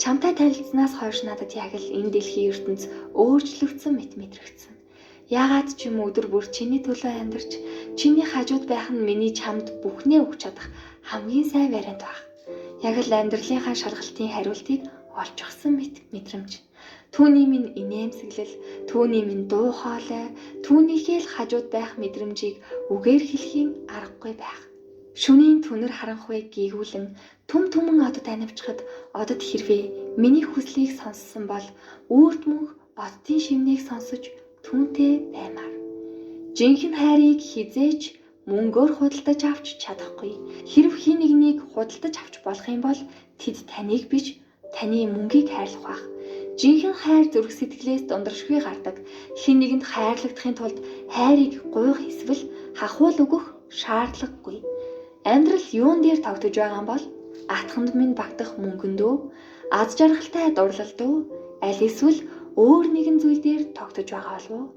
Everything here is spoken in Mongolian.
Чамтай танилцсанаас хойш надад яг л энэ дэлхийн ертөнц өөрчлөгдсөн мэт мэдрэгдсэн. Яагаад ч юм өдөр бүр чиний төлөө амьдарч, чиний хажууд байх нь миний чамд бүхнээ өгч чадах хамгийн сайн вариант баг. Яг л амьдралынхаа шалгалтын хариултыг олж өгсөн мэт мэдрэмж. Түүний минь инээмсэглэл, түүний минь дуу хоолой, түүнийхээ л хажууд байх мэдрэмжийг үгээр хэлхийн аргагүй байх. Шөнийн түнэр харанхуйг гийгүүлэн түмэн одод анивчхад одод хэрвээ миний хүслийг сонссон бол үрд мөнх оддын шивнийг сонсож түүнтэй баймаар. Жинхэнэ хайрыг хизээч мөнгөөр худалдаж авч чадахгүй. Хэрв хин нэгнийг худалдаж авч болох юм бол тэд таныг бич таны мөнгийг хайрлах байх. Жинхэнэ хайр зүрх сэтгэлээс дундаршгүй гардаг. Хин нэгэнд хайрлагдахын тулд хайрыг гуйх эсвэл хахуул өгөх шаардлагагүй. Амьдрал юун дээр тогтож байгаа юм бол атханд минь багтах мөнгөндөө, аз жаргалтай дурлалдөө, аль эсвэл өөр нэгэн зүйл дээр тогтож байгаа болов уу?